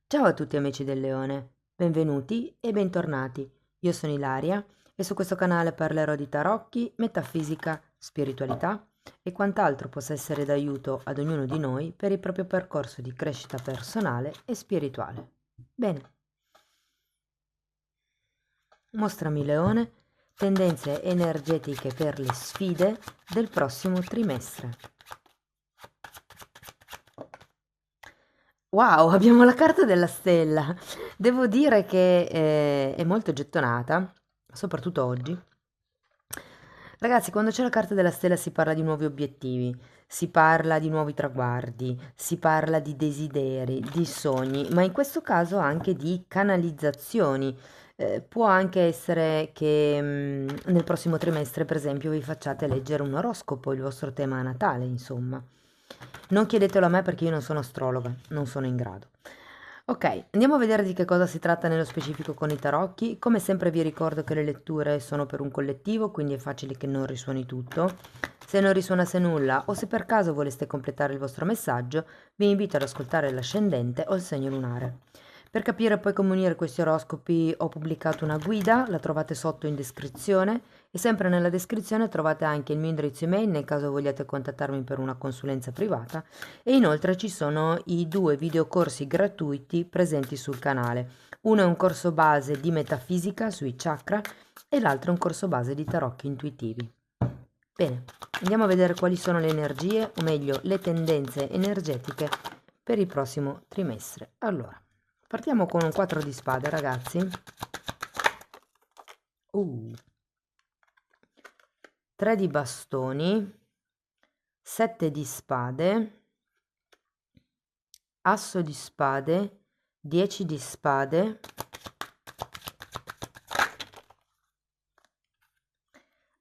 Ciao a tutti amici del Leone, benvenuti e bentornati. Io sono Ilaria e su questo canale parlerò di tarocchi, metafisica, spiritualità e quant'altro possa essere d'aiuto ad ognuno di noi per il proprio percorso di crescita personale e spirituale. Bene, mostrami Leone, tendenze energetiche per le sfide del prossimo trimestre. Wow, abbiamo la carta della stella. Devo dire che è molto gettonata, soprattutto oggi. Ragazzi, quando c'è la carta della stella si parla di nuovi obiettivi, si parla di nuovi traguardi, si parla di desideri, di sogni, ma in questo caso anche di canalizzazioni. Può anche essere che nel prossimo trimestre, per esempio, vi facciate leggere un oroscopo, il vostro tema natale, insomma. Non chiedetelo a me perché io non sono astrologa, non sono in grado. Ok, andiamo a vedere di che cosa si tratta nello specifico con i tarocchi. Come sempre vi ricordo che le letture sono per un collettivo, quindi è facile che non risuoni tutto. Se non risuonasse nulla o se per caso voleste completare il vostro messaggio, vi invito ad ascoltare l'ascendente o il segno lunare. Per capire poi come unire questi oroscopi ho pubblicato una guida, la trovate sotto in descrizione e sempre nella descrizione trovate anche il mio indirizzo email nel caso vogliate contattarmi per una consulenza privata e inoltre ci sono i due videocorsi gratuiti presenti sul canale. Uno è un corso base di metafisica sui chakra e l'altro è un corso base di tarocchi intuitivi. Bene, andiamo a vedere quali sono le energie, o meglio le tendenze energetiche per il prossimo trimestre. Allora, partiamo con un 4 di spade, ragazzi. 3 di bastoni, 7 di spade, asso di spade, 10 di spade,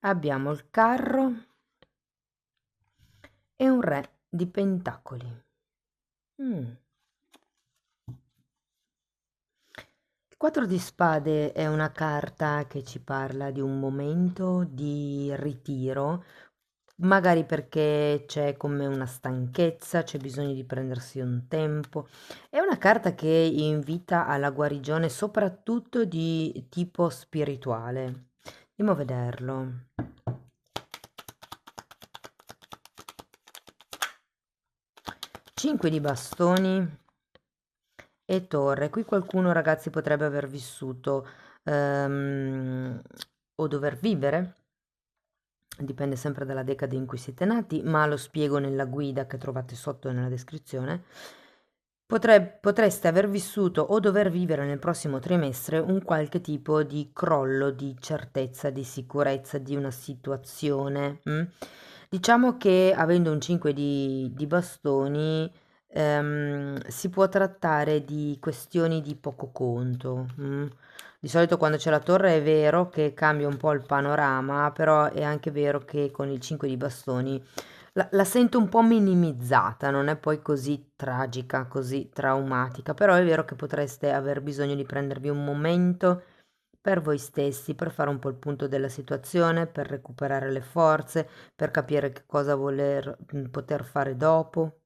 abbiamo il carro e un re di pentacoli. Il 4 di spade è una carta che ci parla di un momento di ritiro, magari perché c'è come una stanchezza, c'è bisogno di prendersi un tempo. È una carta che invita alla guarigione soprattutto di tipo spirituale. Andiamo a vederlo. 5 di bastoni e torre. Qui qualcuno, ragazzi, potrebbe aver vissuto o dover vivere, dipende sempre dalla decade in cui siete nati, ma lo spiego nella guida che trovate sotto nella descrizione. Potreste aver vissuto o dover vivere nel prossimo trimestre un qualche tipo di crollo di certezza, di sicurezza di una situazione. Diciamo che avendo un 5 di bastoni si può trattare di questioni di poco conto. Di solito quando c'è la torre è vero che cambia un po' il panorama, però è anche vero che con il 5 di bastoni la sento un po' minimizzata, non è poi così tragica, così traumatica, però è vero che potreste aver bisogno di prendervi un momento per voi stessi, per fare un po' il punto della situazione, per recuperare le forze, per capire che cosa poter fare dopo.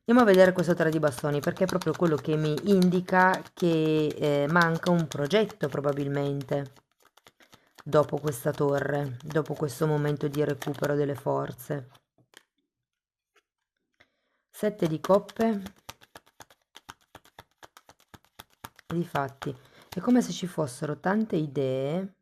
Andiamo a vedere questo 3 di bastoni perché è proprio quello che mi indica che manca un progetto probabilmente dopo questa torre, dopo questo momento di recupero delle forze. 7 di coppe, difatti è come se ci fossero tante idee,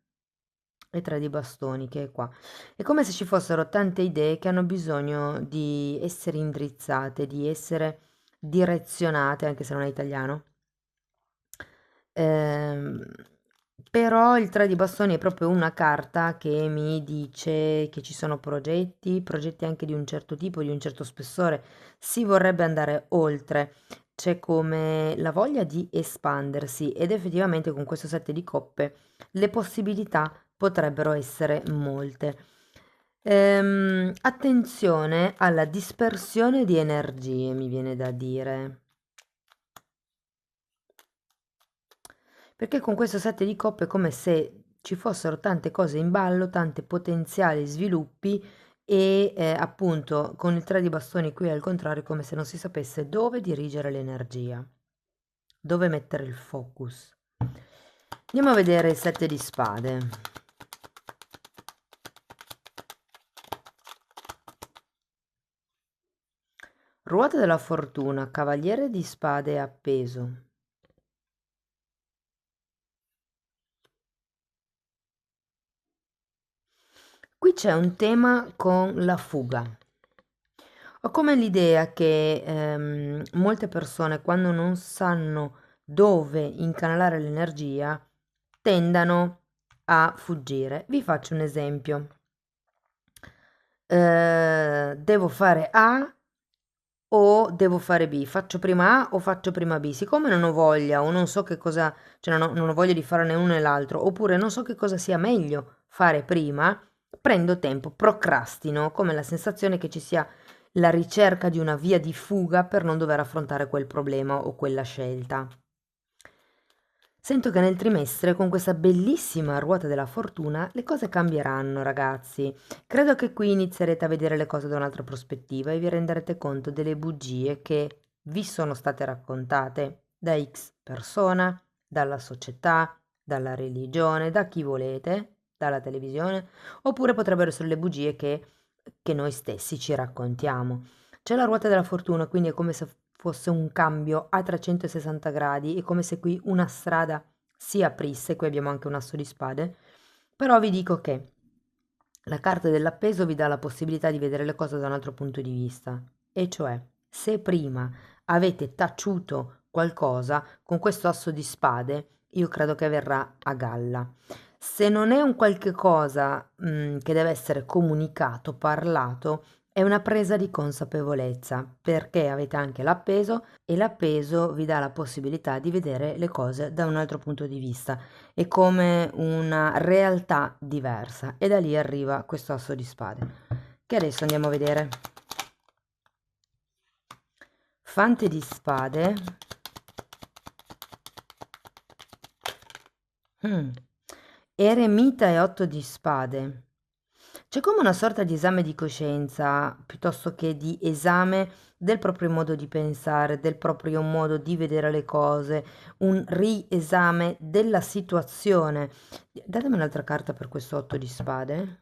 e 3 di bastoni che è qua, è come se ci fossero tante idee che hanno bisogno di essere indrizzate, di essere direzionate, anche se non è italiano. Ehm, Però il 3 di bastoni è proprio una carta che mi dice che ci sono progetti anche di un certo tipo, di un certo spessore, si vorrebbe andare oltre, c'è come la voglia di espandersi ed effettivamente con questo 7 di coppe le possibilità potrebbero essere molte. Attenzione alla dispersione di energie, mi viene da dire. Perché con questo 7 di coppe è come se ci fossero tante cose in ballo, tante potenziali sviluppi e appunto con il 3 di bastoni qui al contrario è come se non si sapesse dove dirigere l'energia. Dove mettere il focus? Andiamo a vedere il 7 di spade. Ruota della fortuna, cavaliere di spade appeso. Qui c'è un tema con la fuga. Ho come l'idea che molte persone quando non sanno dove incanalare l'energia tendano a fuggire. Vi faccio un esempio. Devo fare A o devo fare B? Faccio prima A o faccio prima B? Siccome non ho voglia o non so che cosa, cioè non ho voglia di fare né uno né l'altro, oppure non so che cosa sia meglio fare prima, prendo tempo, procrastino, come la sensazione che ci sia la ricerca di una via di fuga per non dover affrontare quel problema o quella scelta. Sento che nel trimestre, con questa bellissima ruota della fortuna, le cose cambieranno, ragazzi. Credo che qui inizierete a vedere le cose da un'altra prospettiva e vi renderete conto delle bugie che vi sono state raccontate da X persona, dalla società, dalla religione, da chi volete, dalla televisione, oppure potrebbero essere le bugie che noi stessi ci raccontiamo. C'è la ruota della fortuna, quindi è come se fosse un cambio a 360 gradi, è come se qui una strada si aprisse, qui abbiamo anche un asso di spade, però vi dico che la carta dell'appeso vi dà la possibilità di vedere le cose da un altro punto di vista, e cioè se prima avete taciuto qualcosa, con questo asso di spade io credo che verrà a galla. Se non è un qualche cosa che deve essere comunicato, parlato, è una presa di consapevolezza, perché avete anche l'appeso e l'appeso vi dà la possibilità di vedere le cose da un altro punto di vista. È come una realtà diversa e da lì arriva questo asso di spade, che adesso andiamo a vedere. Fante di spade. Eremita e 8 di spade. C'è come una sorta di esame di coscienza, piuttosto che di esame del proprio modo di pensare, del proprio modo di vedere le cose, un riesame della situazione. Datemi un'altra carta per questo 8 di spade.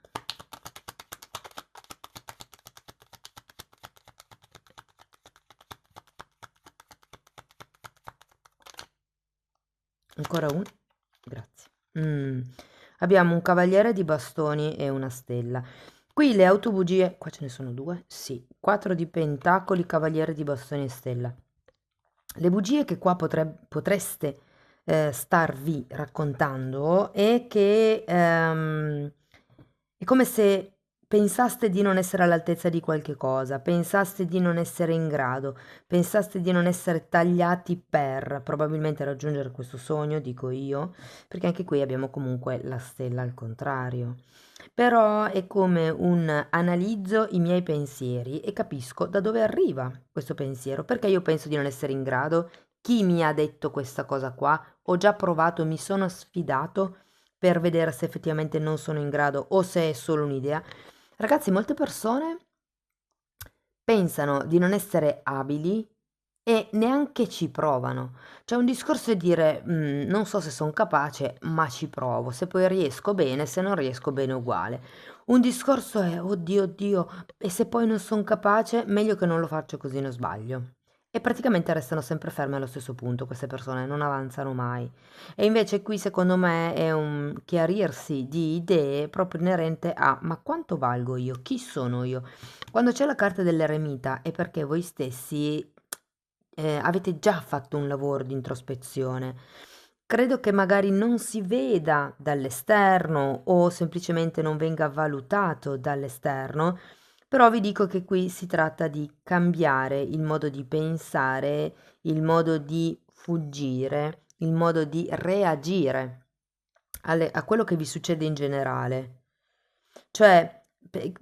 Ancora un. Grazie. Abbiamo un cavaliere di bastoni e una stella. Qui le autobugie, qua ce ne sono due, sì, 4 di pentacoli, cavaliere di bastoni e stella. Le bugie che qua potreste starvi raccontando è che è come se pensaste di non essere all'altezza di qualche cosa, pensaste di non essere in grado, pensaste di non essere tagliati per probabilmente raggiungere questo sogno, dico io, perché anche qui abbiamo comunque la stella al contrario. Però è come un analizzo i miei pensieri e capisco da dove arriva questo pensiero, perché io penso di non essere in grado, chi mi ha detto questa cosa qua, ho già provato, mi sono sfidato per vedere se effettivamente non sono in grado o se è solo un'idea. Ragazzi, molte persone pensano di non essere abili e neanche ci provano. C'è un discorso di dire, non so se son capace, ma ci provo. Se poi riesco bene, se non riesco bene uguale. Un discorso è: "Oddio, oddio, e se poi non son capace? Meglio che non lo faccio così non sbaglio." E praticamente restano sempre ferme allo stesso punto queste persone, non avanzano mai. E invece qui secondo me è un chiarirsi di idee proprio inerente a: "Ma quanto valgo io? Chi sono io?" Quando c'è la carta dell'eremita è perché voi stessi avete già fatto un lavoro di introspezione. Credo che magari non si veda dall'esterno o semplicemente non venga valutato dall'esterno, però vi dico che qui si tratta di cambiare il modo di pensare, il modo di fuggire, il modo di reagire a quello che vi succede in generale. Cioè,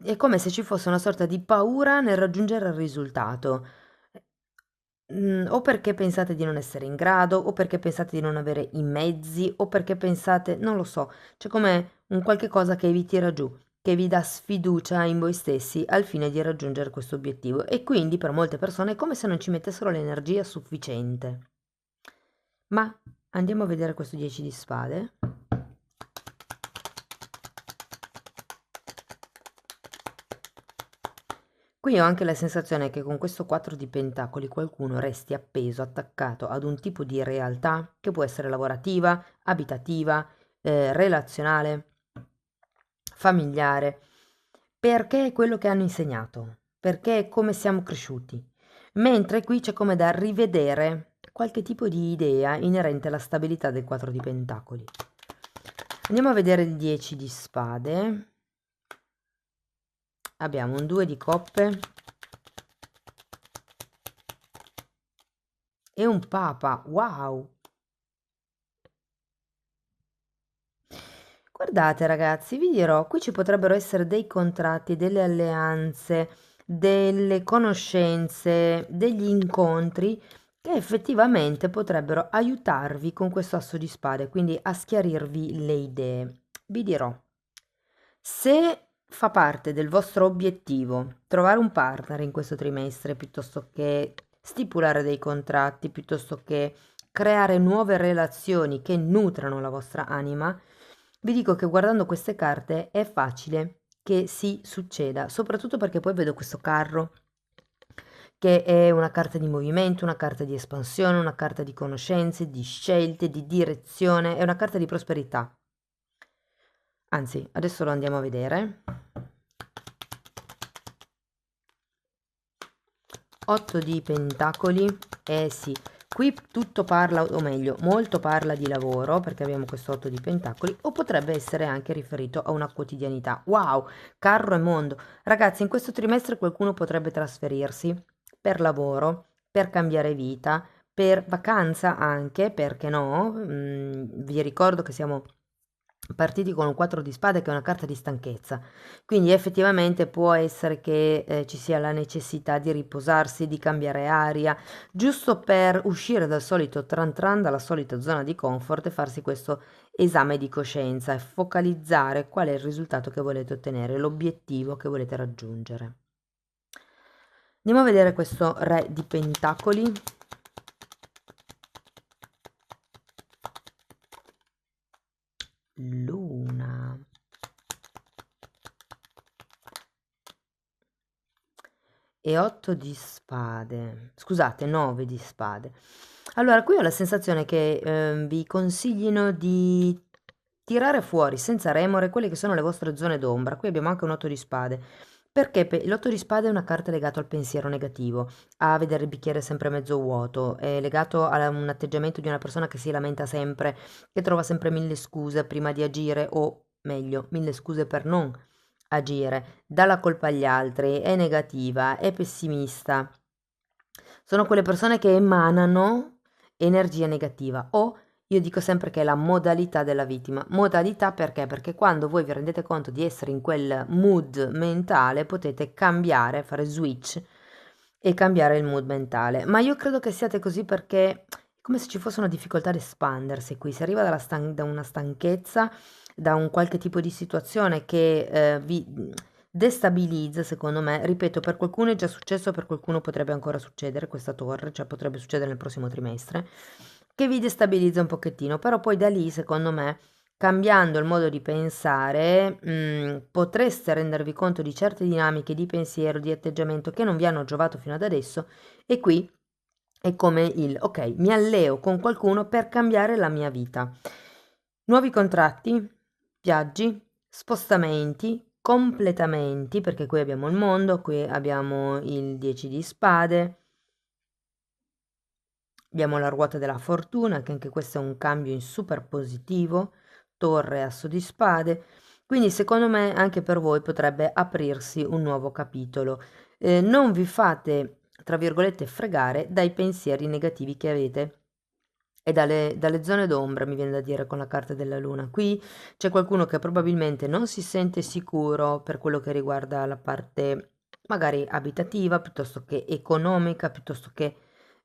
è come se ci fosse una sorta di paura nel raggiungere il risultato. O perché pensate di non essere in grado, o perché pensate di non avere i mezzi, o perché pensate, non lo so, c'è come un qualche cosa che vi tira giù, che vi dà sfiducia in voi stessi al fine di raggiungere questo obiettivo. E quindi per molte persone è come se non ci mettessero l'energia sufficiente. Ma andiamo a vedere questo 10 di spade. Qui ho anche la sensazione che con questo 4 di pentacoli qualcuno resti appeso, attaccato ad un tipo di realtà che può essere lavorativa, abitativa, relazionale, familiare, perché è quello che hanno insegnato, perché è come siamo cresciuti. Mentre qui c'è come da rivedere qualche tipo di idea inerente alla stabilità del 4 di pentacoli. Andiamo a vedere il 10 di spade. Abbiamo un 2 di coppe e un papa. Wow! Guardate ragazzi, vi dirò, qui ci potrebbero essere dei contratti, delle alleanze, delle conoscenze, degli incontri che effettivamente potrebbero aiutarvi con questo asso di spade, quindi a schiarirvi le idee. Vi dirò, se fa parte del vostro obiettivo trovare un partner in questo trimestre, piuttosto che stipulare dei contratti, piuttosto che creare nuove relazioni che nutrano la vostra anima, vi dico che guardando queste carte è facile che si succeda, soprattutto perché poi vedo questo carro che è una carta di movimento, una carta di espansione, una carta di conoscenze, di scelte, di direzione, è una carta di prosperità. Anzi, adesso lo andiamo a vedere. 8 di pentacoli, eh sì, qui tutto parla, o meglio, molto parla di lavoro, perché abbiamo questo 8 di pentacoli, o potrebbe essere anche riferito a una quotidianità. Wow, carro e mondo. Ragazzi, in questo trimestre qualcuno potrebbe trasferirsi per lavoro, per cambiare vita, per vacanza anche, perché no? Vi ricordo che siamo partiti con un 4 di spade che è una carta di stanchezza, quindi effettivamente può essere che ci sia la necessità di riposarsi, di cambiare aria, giusto per uscire dal solito tran tran, dalla solita zona di comfort e farsi questo esame di coscienza e focalizzare qual è il risultato che volete ottenere, l'obiettivo che volete raggiungere. Andiamo a vedere questo re di pentacoli. Luna. E 8 di spade, scusate, 9 di spade. Allora, qui ho la sensazione che vi consiglino di tirare fuori senza remore quelle che sono le vostre zone d'ombra. Qui abbiamo anche un 8 di spade, perché l'8 di spade è una carta legata al pensiero negativo, a vedere il bicchiere sempre mezzo vuoto, è legato a un atteggiamento di una persona che si lamenta sempre, che trova sempre mille scuse prima di agire, o meglio, mille scuse per non agire, dà la colpa agli altri, è negativa, è pessimista. Sono quelle persone che emanano energia negativa o io dico sempre che è la modalità della vittima. Modalità perché? Perché quando voi vi rendete conto di essere in quel mood mentale potete cambiare, fare switch e cambiare il mood mentale. Ma io credo che siate così perché è come se ci fosse una difficoltà ad espandersi qui. Si arriva da una stanchezza, da un qualche tipo di situazione che vi destabilizza, secondo me. Ripeto, per qualcuno è già successo, per qualcuno potrebbe ancora succedere questa torre, cioè potrebbe succedere nel prossimo trimestre, che vi destabilizza un pochettino, però poi da lì, secondo me, cambiando il modo di pensare, potreste rendervi conto di certe dinamiche di pensiero, di atteggiamento che non vi hanno giovato fino ad adesso e qui è come il ok, mi alleo con qualcuno per cambiare la mia vita. Nuovi contratti, viaggi, spostamenti, completamenti, perché qui abbiamo il mondo, qui abbiamo il 10 di spade, abbiamo la ruota della fortuna, che anche questo è un cambio in super positivo, torre, asso di spade, quindi secondo me anche per voi potrebbe aprirsi un nuovo capitolo. Non vi fate, tra virgolette, fregare dai pensieri negativi che avete e dalle zone d'ombra, mi viene da dire con la carta della luna. Qui c'è qualcuno che probabilmente non si sente sicuro per quello che riguarda la parte magari abitativa, piuttosto che economica, piuttosto che,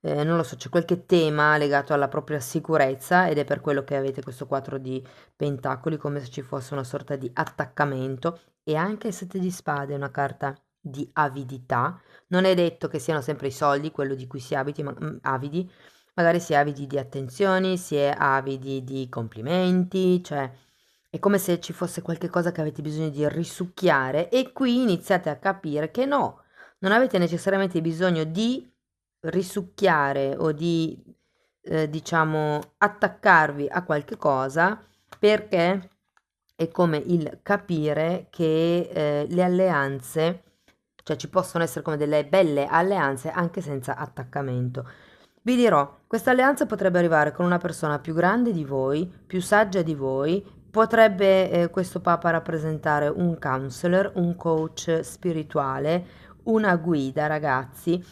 non lo so, c'è qualche tema legato alla propria sicurezza ed è per quello che avete questo 4 di pentacoli, come se ci fosse una sorta di attaccamento. E anche il 7 di spade è una carta di avidità. Non è detto che siano sempre i soldi quello di cui si abiti, avidi, magari si è avidi di attenzioni, si è avidi di complimenti, cioè è come se ci fosse qualche cosa che avete bisogno di risucchiare e qui iniziate a capire che no, non avete necessariamente bisogno di risucchiare o di, diciamo, attaccarvi a qualche cosa perché è come il capire che le alleanze, cioè ci possono essere come delle belle alleanze anche senza attaccamento. Vi dirò, questa alleanza potrebbe arrivare con una persona più grande di voi, più saggia di voi, potrebbe questo papa rappresentare un counselor, un coach spirituale, una guida, ragazzi,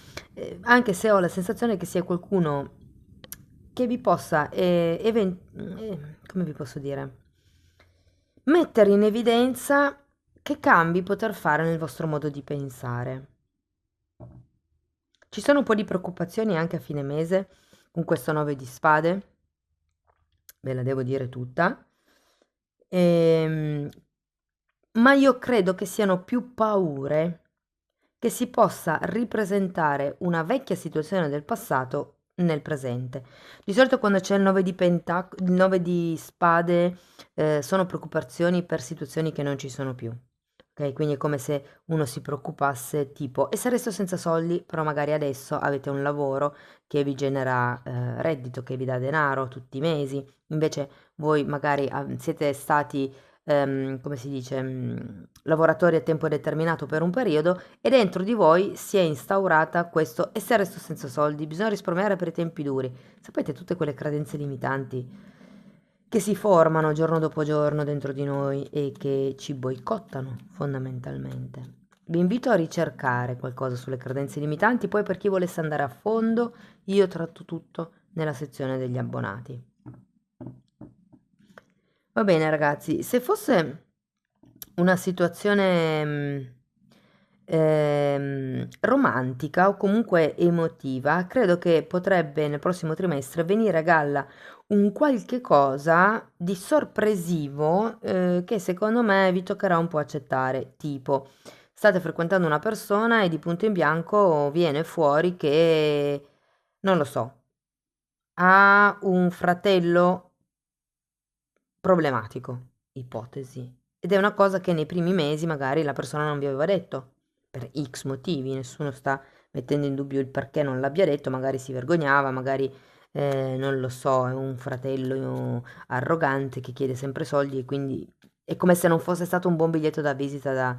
anche se ho la sensazione che sia qualcuno che vi possa, come vi posso dire, mettere in evidenza che cambi poter fare nel vostro modo di pensare. Ci sono un po' di preoccupazioni anche a fine mese con questo 9 di spade, ve la devo dire tutta, Ehm, ma io credo che siano più paure che si possa ripresentare una vecchia situazione del passato nel presente. Di solito quando c'è il 9 di spade, sono preoccupazioni per situazioni che non ci sono più. Ok, quindi è come se uno si preoccupasse tipo, e se resto senza soldi, però magari adesso avete un lavoro che vi genera reddito, che vi dà denaro tutti i mesi, invece voi magari siete stati, come si dice, lavoratori a tempo determinato per un periodo e dentro di voi si è instaurata questo, e se resto senza soldi, bisogna risparmiare per i tempi duri. Sapete tutte quelle credenze limitanti che si formano giorno dopo giorno dentro di noi e che ci boicottano fondamentalmente. Vi invito a ricercare qualcosa sulle credenze limitanti, poi per chi volesse andare a fondo, io tratto tutto nella sezione degli abbonati. Va bene ragazzi, se fosse una situazione romantica o comunque emotiva, credo che potrebbe nel prossimo trimestre venire a galla un qualche cosa di sorpresivo che secondo me vi toccherà un po' accettare, tipo state frequentando una persona e di punto in bianco viene fuori che, non lo so, ha un fratello problematico, ipotesi. Ed è una cosa che nei primi mesi magari la persona non vi aveva detto, per X motivi, nessuno sta mettendo in dubbio il perché non l'abbia detto, magari si vergognava, magari non lo so, è un fratello arrogante che chiede sempre soldi e quindi è come se non fosse stato un buon biglietto da visita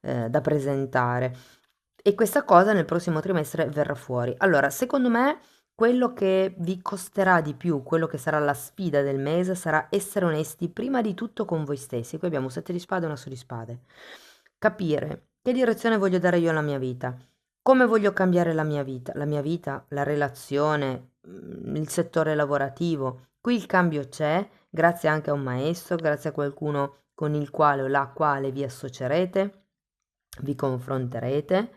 da presentare. E questa cosa nel prossimo trimestre verrà fuori. Allora, secondo me quello che vi costerà di più, quello che sarà la sfida del mese, sarà essere onesti prima di tutto con voi stessi. Qui abbiamo un 7 di spade e una su di spade. Capire che direzione voglio dare io alla mia vita, come voglio cambiare la mia vita, la relazione, il settore lavorativo. Qui il cambio c'è, grazie anche a un maestro, grazie a qualcuno con il quale o la quale vi associerete, vi confronterete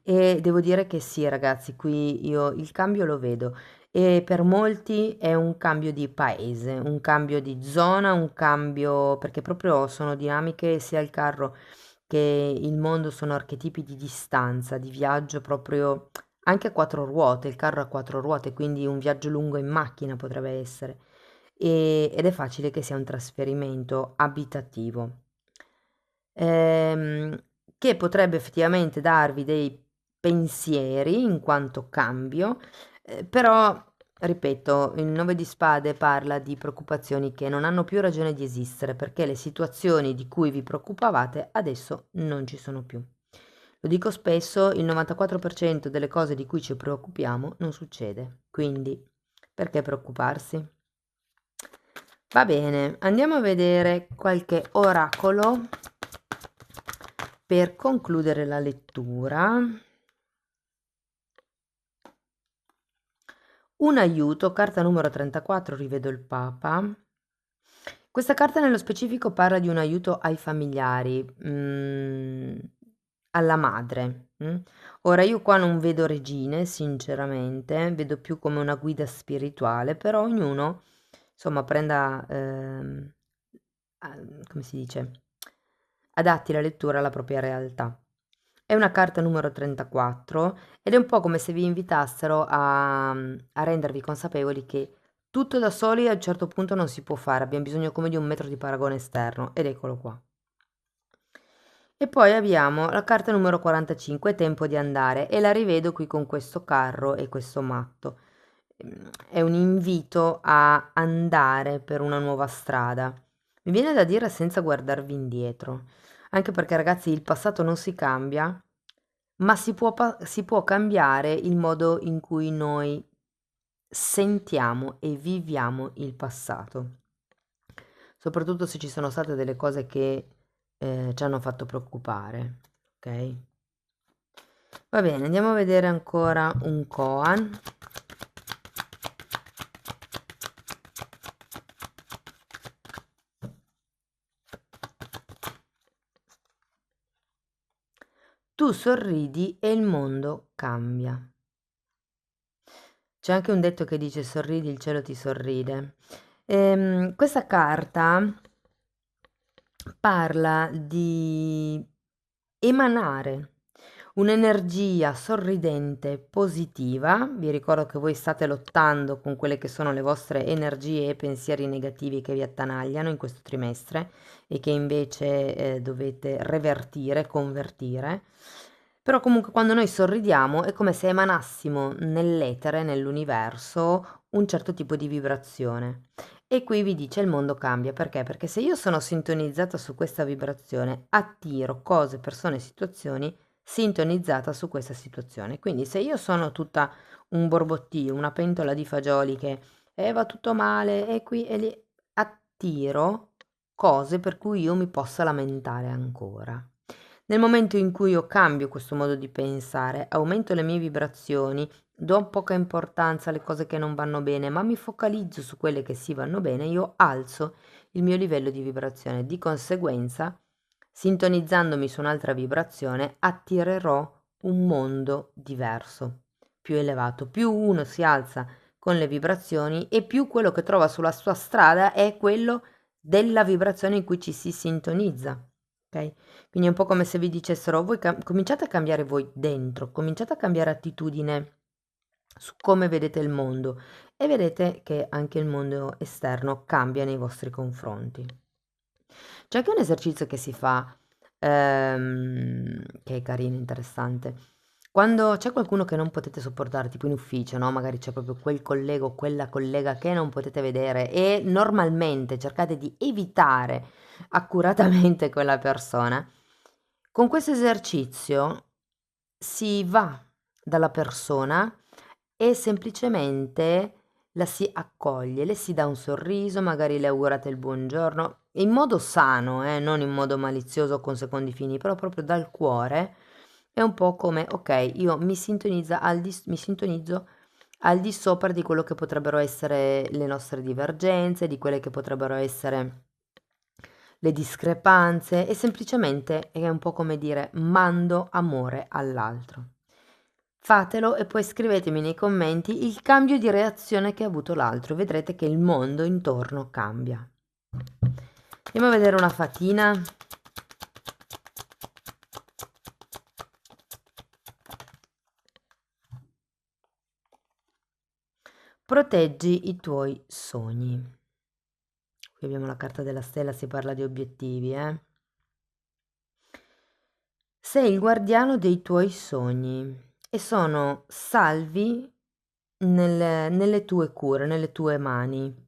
e devo dire che sì, ragazzi, qui io il cambio lo vedo e per molti è un cambio di paese, un cambio di zona, un cambio perché proprio sono dinamiche sia il carro che il mondo sono archetipi di distanza, di viaggio proprio anche a quattro ruote, il carro ha quattro ruote, quindi un viaggio lungo in macchina potrebbe essere ed è facile che sia un trasferimento abitativo ehm, che potrebbe effettivamente darvi dei pensieri in quanto cambio, però, ripeto, il 9 di spade parla di preoccupazioni che non hanno più ragione di esistere perché le situazioni di cui vi preoccupavate adesso non ci sono più. Lo dico spesso, il 94% delle cose di cui ci preoccupiamo non succede, quindi perché preoccuparsi? Va bene, andiamo a vedere qualche oracolo per concludere la lettura. Un aiuto, carta numero 34, rivedo il Papa. Questa carta nello specifico parla di un aiuto ai familiari, alla madre. Ora io qua non vedo regine, sinceramente, vedo più come una guida spirituale, però ognuno, insomma, prenda, come si dice, adatti la lettura alla propria realtà. È una carta numero 34 ed è un po' come se vi invitassero a rendervi consapevoli che tutto da soli a un certo punto non si può fare, abbiamo bisogno come di un metro di paragone esterno ed eccolo qua. E poi abbiamo la carta numero 45, tempo di andare, e la rivedo qui con questo carro e questo matto. È un invito a andare per una nuova strada. Mi viene da dire senza guardarvi indietro, anche perché ragazzi il passato non si cambia, ma si può cambiare il modo in cui noi sentiamo e viviamo il passato, soprattutto se ci sono state delle cose che ci hanno fatto preoccupare, ok? Va bene, andiamo a vedere ancora un koan. Tu sorridi e il mondo cambia. C'è anche un detto che dice sorridi, il cielo ti sorride. Questa carta parla di emanare un'energia sorridente, positiva. Vi ricordo che voi state lottando con quelle che sono le vostre energie e pensieri negativi che vi attanagliano in questo trimestre e che invece dovete revertire, convertire. Però comunque quando noi sorridiamo è come se emanassimo nell'etere, nell'universo, un certo tipo di vibrazione. E qui vi dice il mondo cambia, perché? Perché se io sono sintonizzata su questa vibrazione, attiro cose, persone, situazioni sintonizzata su questa situazione. Quindi se io sono tutta un borbottio, una pentola di fagioli che va tutto male e qui e lì, attiro cose per cui io mi possa lamentare ancora. Nel momento in cui io cambio questo modo di pensare, aumento le mie vibrazioni, do poca importanza alle cose che non vanno bene, ma mi focalizzo su quelle che sì vanno bene, io alzo il mio livello di vibrazione. Di conseguenza, sintonizzandomi su un'altra vibrazione, attirerò un mondo diverso, più elevato. Più uno si alza con le vibrazioni e più quello che trova sulla sua strada è quello della vibrazione in cui ci si sintonizza. Ok? Quindi è un po' come se vi dicessero, voi cominciate a cambiare voi dentro, cominciate a cambiare attitudine su come vedete il mondo e vedete che anche il mondo esterno cambia nei vostri confronti. C'è anche un esercizio che si fa, che è carino, interessante. Quando c'è qualcuno che non potete sopportare, tipo in ufficio, no? Magari c'è proprio quel collega o quella collega che non potete vedere e normalmente cercate di evitare accuratamente quella persona. Con questo esercizio si va dalla persona e semplicemente la si accoglie, le si dà un sorriso, magari le augurate il buongiorno, in modo sano, non in modo malizioso con secondi fini, però proprio dal cuore. È un po' come, ok, io mi sintonizzo al di sopra di quello che potrebbero essere le nostre divergenze, di quelle che potrebbero essere le discrepanze, e semplicemente è un po' come dire mando amore all'altro. Fatelo e poi scrivetemi nei commenti il cambio di reazione che ha avuto l'altro e vedrete che il mondo intorno cambia. Andiamo a vedere una fatina. Proteggi i tuoi sogni. Qui abbiamo la carta della stella, si parla di obiettivi, Sei il guardiano dei tuoi sogni e sono salvi nelle tue cure, nelle tue mani.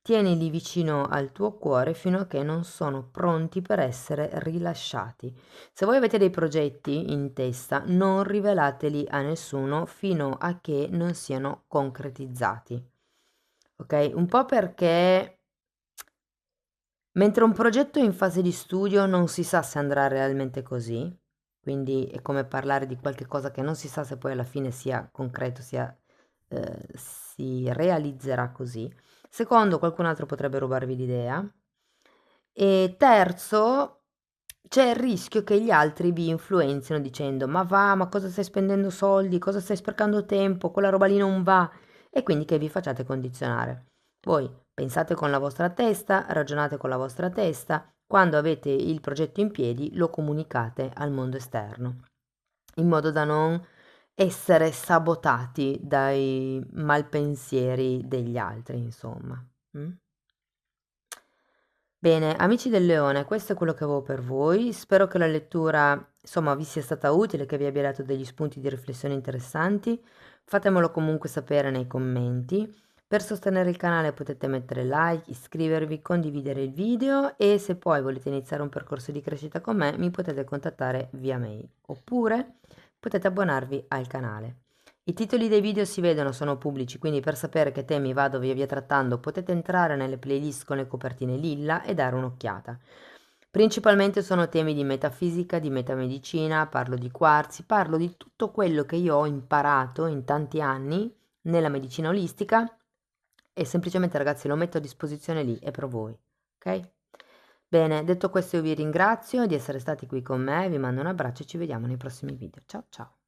Tienili vicino al tuo cuore fino a che non sono pronti per essere rilasciati. Se voi avete dei progetti in testa, non rivelateli a nessuno fino a che non siano concretizzati. Ok? Un po' perché mentre un progetto è in fase di studio non si sa se andrà realmente così, quindi è come parlare di qualche cosa che non si sa se poi alla fine sia concreto, si realizzerà così. Secondo, qualcun altro potrebbe rubarvi l'idea. E terzo, c'è il rischio che gli altri vi influenzino dicendo ma va, ma cosa stai spendendo soldi, cosa stai sprecando tempo, quella roba lì non va, e quindi che vi facciate condizionare. Voi pensate con la vostra testa, ragionate con la vostra testa, quando avete il progetto in piedi lo comunicate al mondo esterno. in modo da non essere sabotati dai malpensieri degli altri, insomma. Mm? Bene, amici del leone, questo è quello che avevo per voi. Spero che la lettura, insomma, vi sia stata utile, che vi abbia dato degli spunti di riflessione interessanti. Fatemelo comunque sapere nei commenti. Per sostenere il canale potete mettere like, iscrivervi, condividere il video e se poi volete iniziare un percorso di crescita con me mi potete contattare via mail oppure potete abbonarvi al canale. I titoli dei video si vedono, sono pubblici, quindi per sapere che temi vado via via trattando potete entrare nelle playlist con le copertine lilla e dare un'occhiata. Principalmente sono temi di metafisica, di metamedicina, parlo di quarzi, parlo di tutto quello che io ho imparato in tanti anni nella medicina olistica e semplicemente ragazzi lo metto a disposizione lì, è per voi, ok? Bene, detto questo io vi ringrazio di essere stati qui con me, vi mando un abbraccio e ci vediamo nei prossimi video. Ciao ciao!